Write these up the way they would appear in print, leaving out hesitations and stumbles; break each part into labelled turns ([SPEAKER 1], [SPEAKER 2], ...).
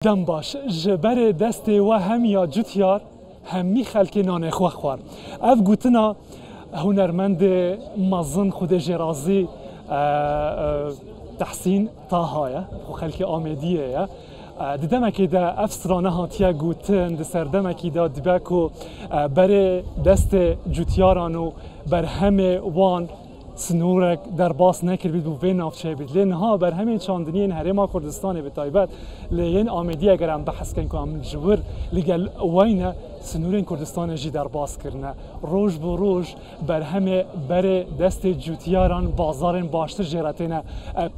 [SPEAKER 1] دم باش جبر دست و هم یا جوتیار همی خلک نان خو خوار اف گوتنا هنرمند مزن خود جرازی تحسین طاهایه خو خلک آمدیه دیدم که دا افسرانه هاتیا گوتن د سردم که دا دبکو بر دست جوتیارانو بر همه وان سنورک در باس نکر بید و نافچه بید لین ها بر همین چاندنی این هرما کردستان به تایبت لین آمدی اگر هم بحث کن که هم جور لگل وینه سنورین کردستان جی در باس کرنه روز بو روز بر همه بر دست جوتیاران بازارن باشتر جراتین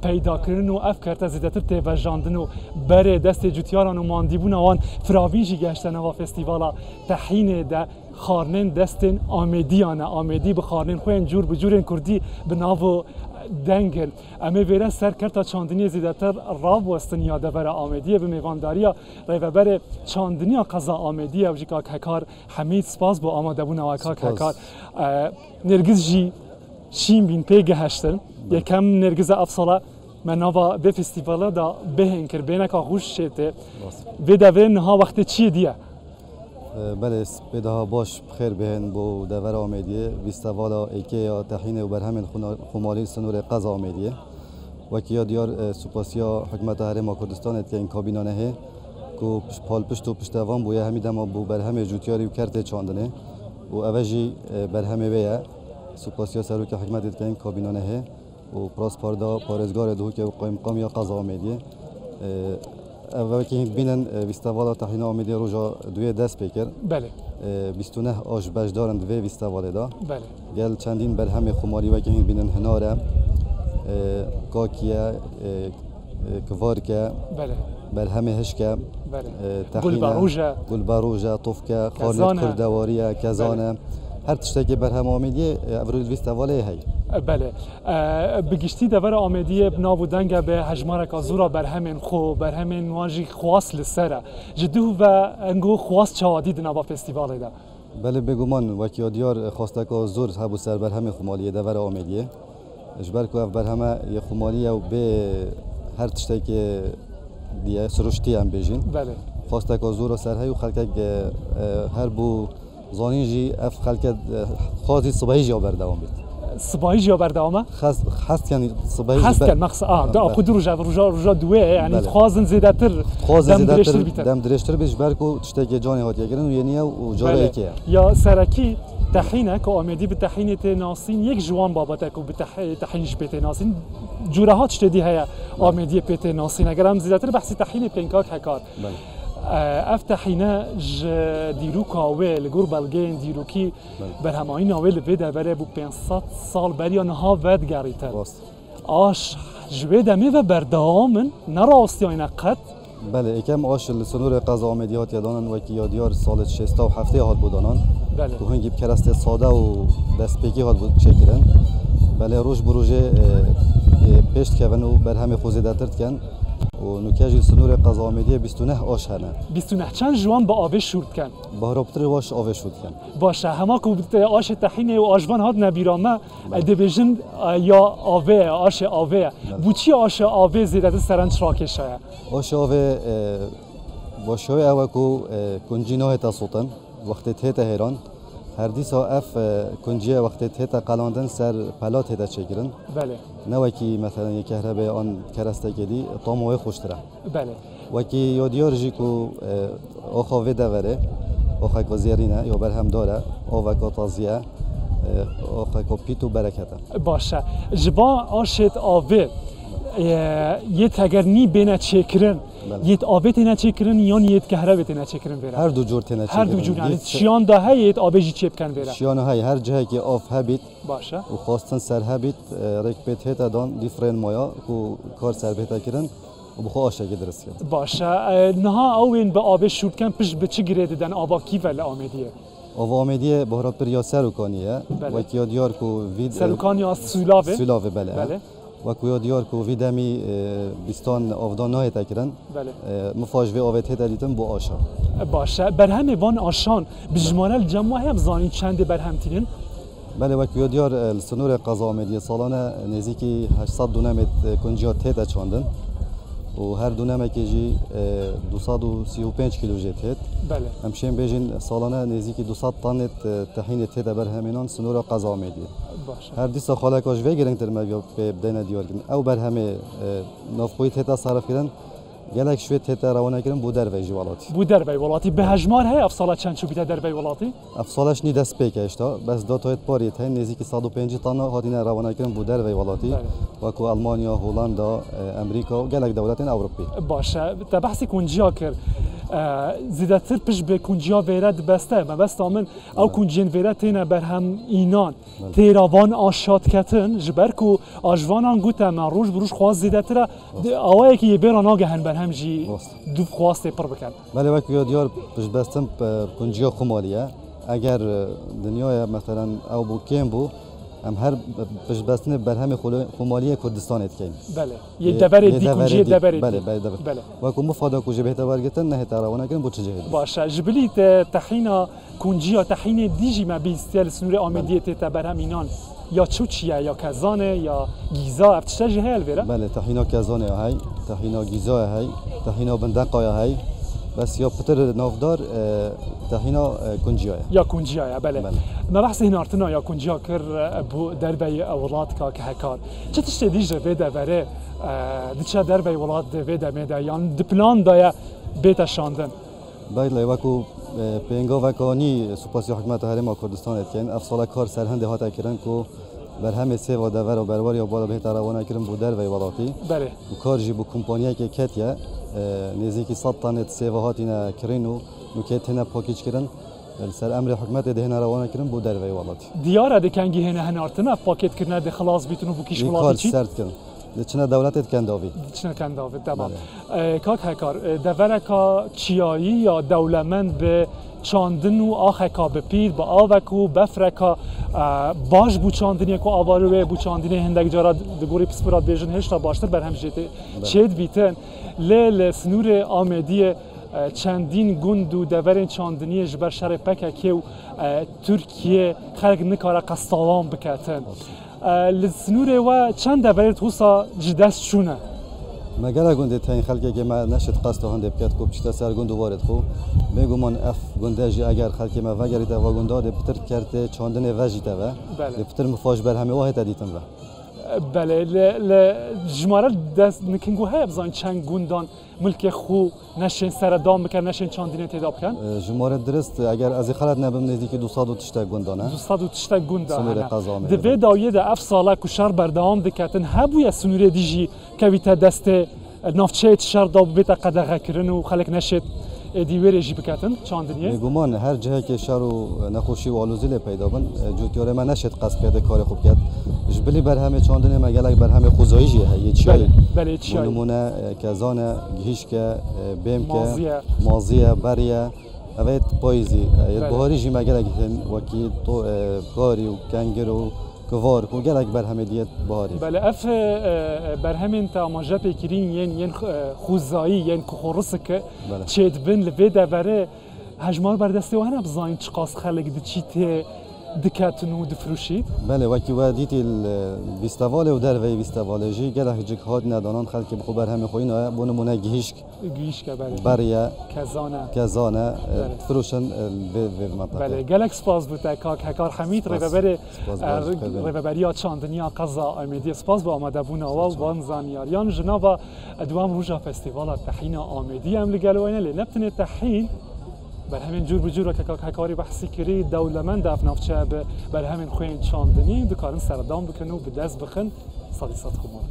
[SPEAKER 1] پیدا کردن و افکارت زیادتر توجاندن و بر دست جوتیاران و ماندیبون آن فراویجی گشتن و فستیوالا تحین ده خارنن دستن آمدی به خارنن خوین جور به جور کردی به ناو دنگل اما ویره سر کرتا چاندنی زیادتر راب وستن یاده بر آمدیه به میوانداریا ریو بر چاندنی قضا آمدیه و جیکا ککار حمید سپاس با آماده بون و ککار نرگز جی شیم بین پیگه هشتن یکم نرگز افصاله من نوا به فستیوالا دا بهن کر بینک آخوش شده و دوه نها وقت چیه دیه؟
[SPEAKER 2] بله بدها باش بخیر بهن بو دور آمدیه فستیوالا ایکی یا تحین و برهم خمالی سنور قضا آمدیه وکیا دیار سپاسیا حکمت هرما کردستان که این کابینانه هی که پال پشت و پشتوان بویا همی دما بو برهم جوتیاری و کرت چاندنه و اوجی برهم ویا سپاسیا سروک حکمت که این کابینانه هی و پراس پاردا پارزگار دو که قایم قام یا قضا آمدیه اول که بینن فستیوالا تحین آمدی روزا دوی دست پیکر.
[SPEAKER 1] بله.
[SPEAKER 2] 29 آش بجدارن دوی فستیواله دا.
[SPEAKER 1] بله.
[SPEAKER 2] گل چندین بر همه خماری و که بینن هناره کاکیه کوارکه.
[SPEAKER 1] بله.
[SPEAKER 2] بر همه هشکه.
[SPEAKER 1] بله.
[SPEAKER 2] گلباروجه طفکه خانه کردواریه کزانه. هر تشتکی بر هم آمدی افرود فستیواله هی.
[SPEAKER 1] بله بگشتی دور آمدی بناو دنگ به هجمار کازورا بر همین خو بر همین واجی خواست لسره جدو و انگو خواست چوادی دنوا فستیواله دا
[SPEAKER 2] بله بگومان وکی دیار خواسته که زور هبو سر بر همین خمالیه دور آمدیه اجبر که بر همه یه خمالیه و به هر تشتکی دیگه سرشتی هم بیجین
[SPEAKER 1] بله
[SPEAKER 2] خواسته که زور سر هی و خلک هر بو زانیجی اف خلک خواستی صبحی جا بردوام بید
[SPEAKER 1] صباحی جا بردامه
[SPEAKER 2] خست یعنی صباحی
[SPEAKER 1] خست کن مقصد دا خود روزا دوه یعنی خوازن زیادتر
[SPEAKER 2] دم درشتر بیش برکو تشتکی جانی هات یکرن و یعنی و جاره که
[SPEAKER 1] یا سرکی تحینه که آمدی به تحینت ناسین یک جوان بابته که به تحینش پیت ناسین جوره ها تشتدی هیا آمدی پیت ناسین اگر هم زیادتر بحثی تحین پینکاک هکار افتحینا دیرو کاوه لگور بلگین دیرو کی بر همایی ناوه لبیده بره بو 500 سال بریان ها ود گریته آش جویده می و بردامن نراستی آینه قد
[SPEAKER 2] بله اکم آش سنور قضا آمدی هات یادانن و که یادیار سال 6 و 7 هات بودانن
[SPEAKER 1] بله
[SPEAKER 2] و هنگی بکرست ساده و دست پیکی هات بود چکرن بله روش بروژه پشت کون و بر همه خوزیده ترد کن و نکاجی سنور قضا آمدی 29 آش هنه
[SPEAKER 1] 29 چند جوان با آوه شورد کن
[SPEAKER 2] بهرابتر واش آوه شورد کن
[SPEAKER 1] باشه همه که آش تحینه و آشوان هاد نبیرامه دبیجن یا آوه آش آوه بوچی آش آوه زیده سرنج راکش های
[SPEAKER 2] آش آوه باشوه اوه که کنجی ناه تصوتن وقتی تیتا هیران هر دیسا اف کنجیه وقتی تیتا قلاندن سر پلا تیتا چکرن
[SPEAKER 1] بله
[SPEAKER 2] نه وکی مثلا یک کهربای آن کرسته کدی طعمه خوشتره
[SPEAKER 1] بله
[SPEAKER 2] وکی یادیار جی که آخوه دوره آخه که زیرینه یا برهم داره آوه که تازیه آخه که پیتو برکته
[SPEAKER 1] باشه جبا آشت آوه یه تگرنی بینه چکرن یه آبی تینا چکرن یا یه کهربا تینا چکرن بره
[SPEAKER 2] هر دو جور تینا چکرن
[SPEAKER 1] هر دو جور یعنی شیان ده هی آبی جی چپ کن بره
[SPEAKER 2] شیان های هر جایی که آف هبیت
[SPEAKER 1] باشه
[SPEAKER 2] و خواستن سر هبیت رکبت هتا دان دیفرن مایا کو کار سر بهتا کردن و بخوا آشه که درست کرد
[SPEAKER 1] باشه نها اوین به آب شورد کن پیش به چه گریه دادن آبا کی ولی آمدیه
[SPEAKER 2] آب آمدیه بهراب پر یا سرکانیه و که یادیار کو وید
[SPEAKER 1] سرکانی از سولاوه
[SPEAKER 2] بله و کویا دیار کو ویدمی بیستان آفدان نه تکرن مفاجوه آوت هت دیدم با آشا
[SPEAKER 1] باشه بر همه وان آشان بجمال الجمع هم زانی چند بر هم تینن
[SPEAKER 2] بله و کویا دیار سنور قضا آمدی سالانه نزدیکی 800 دونم کنجیات هت چاندن و هر دو نمکی جی 235 کیلو جت هست.
[SPEAKER 1] بله.
[SPEAKER 2] همچنین بیشین سالانه نزدیکی 200 طن طحین هست بر همینان سنور قضا آمیدی.
[SPEAKER 1] باشه.
[SPEAKER 2] هر دیسا خاله کاش ویگرنگ ترمبیا به بدن دیار کن. او بر همه نافقویت هست صرف کردن. گلک شوید هتا روانه کردن بودر ویجی ولاتی.
[SPEAKER 1] بودر وی ولاتی به هجمار هی افصال چند شو بیت در وی ولاتی؟
[SPEAKER 2] افصالش نی دست پیک اشتا بس دو تایت پاریت هی نزدیکی 150 طن هاتینه روانه کردن بودر وی ولاتی. وکو آلمانیا، هولندا، امریکا و گلک دولتین اروپی.
[SPEAKER 1] باشه. تبحثی کنجیا کرد. زیادتر پیش به کنجیا ویرد بسته ما بس تامن او کنجین ویرد تینا برهم اینان تیراوان آشات کتن جبر کو آجوانان گوته من روش بروش خواست زیادتر آوایی که یه بیران آگهن برهم جی دو خواسته پر بکن
[SPEAKER 2] ولی وقتی یادیار پیش بستم کنجیا خمالیه اگر دنیای مثلا او بو کم بو هم هر پیش بستن برهم خمالی کردستان اتکیم.
[SPEAKER 1] بله. یه دبر دی کنجی دبر دی.
[SPEAKER 2] بله بله. وقتی مفادا کوچه بهتر برگردن نه تراوانه کردن بود چه
[SPEAKER 1] باشه. جبلی تحینا کنجیا تحین دیجی ما بیستیل سنور آمدیه تبرهم اینان یا چوچیه یا کزانه یا گیزا افتشته جهل ویره؟
[SPEAKER 2] بله تحینا کزانه های تحینا گیزا های تحینا بندقای های بس یا پتر نافدار تحینا کنجیا
[SPEAKER 1] یا کنجیا بله ما بحث هنا ارتنا یا کنجیا کر بو دربی اولاد کا که هکار چه تشتی دیجه ویده وره دیچه دربی اولاد ویده میده یعنی دپلان دایا بیت شاندن
[SPEAKER 2] بله وکو پینگا وکانی سپاسی حکمت هرم کردستان اتکن افسال کار سرهنده هات کردن کو بر همه سه و دور و بربر یا بالا بهتر روانه کردن بودر و ولاتی
[SPEAKER 1] بله
[SPEAKER 2] و کار جی بو کمپانیه که کتیه نزدیکی 100 طن سیوهاتینا کرینو نکتینا پاکیج کردن سر امر حکومت دهنا روانه کردن بود در وی ولاتی
[SPEAKER 1] دیاره دکنگی هنا هنارتنا پاکت کردن ده خلاص بیتونو بو کیش ولاتی چی
[SPEAKER 2] سرد کردن چنه دولتت کن داوید
[SPEAKER 1] چنه کن داوید تمام کاک هکار دورکا چیایی یا دولمند به چاندن و آخکا بپید با آوکو بفرکا باش بو چاندنی کو آواروی بو چاندنی هندک جارا دگوری پسپرات بیژن هشتا باشتر برهم جیته چید بیتن لیل سنور آمدی چندین گوند و دورین چاندنی جبر شر پکه که ترکیه خلق نکاره قصاوان بکتن لسنور و چند دورین توسا جدست شونه
[SPEAKER 2] مگر گنده تاین خلقی که ما نشد قصد هنده بکت کو پشت سر گند وارد خو میگم من اف گنده جی اگر خلقی ما وگریده و گنده ده پتر کرده چاندن وجیده و ده پتر مفاج بر همه واحد دیدم و
[SPEAKER 1] بله ل جماره دست نکنگو های بزن چند گندان ملک خو نشین سر دام بکن نشین چاندینه تیدا بکن
[SPEAKER 2] جماره درست اگر از خالد نبم نزدیکی 200 تشتا گندانه
[SPEAKER 1] 200 تشتا گندانه
[SPEAKER 2] ده
[SPEAKER 1] وی داویه ده اف ساله کشار بردام دکتن هبوی سنوری دیجی کویتا دست نافچه شر داب بیت قدغه کردن و خلق نشید دیوری جی بکتن چاندنیه
[SPEAKER 2] گمان هر جایی که شر و نخوشی و آلوزی پیدا بن جوتیاره من نشد قصد کرده کار خوب کرد جبلی بر همه چاندنی مگلک بر همه خوزاییه یه چای
[SPEAKER 1] بله چای
[SPEAKER 2] نمونه کزانه گهیشکه بیمکه مازیه بریه اوید پاییزی بهاری جی مگلک وکی تو کاری و کنگر و کوار کو گلک بر همه دیت بهاری
[SPEAKER 1] بله اف بر همین تا ماجا پیکرین ین خوزایی ین خورسک چید بن لبیده بره هجمار بردسته و هنب زاین چقاس خلق دچیته دکاتنو دفروشید
[SPEAKER 2] بله وکی ودیت الفستیوال و در وی فستیوال جی گله جک هاد ندانان خلق بخو بر همه خوینه بونمونه گهیشک
[SPEAKER 1] بله
[SPEAKER 2] بریا کزانه فروشن به منطقه
[SPEAKER 1] بله گلک سپاس بود کاک هکار حمید رببری چاندنیا قضا آمدی سپاس با آمده بونه و وانزان یاریان جناب دوام روزا فستیوال تحین آمدی ام لگلوینه لنبتن تحین بر همین جور بجور که هکاری بحثی کری دولمند افنافچه بر همین خوین چاندنی دکارن سردام بکنو به دست بخن صدیصد خمال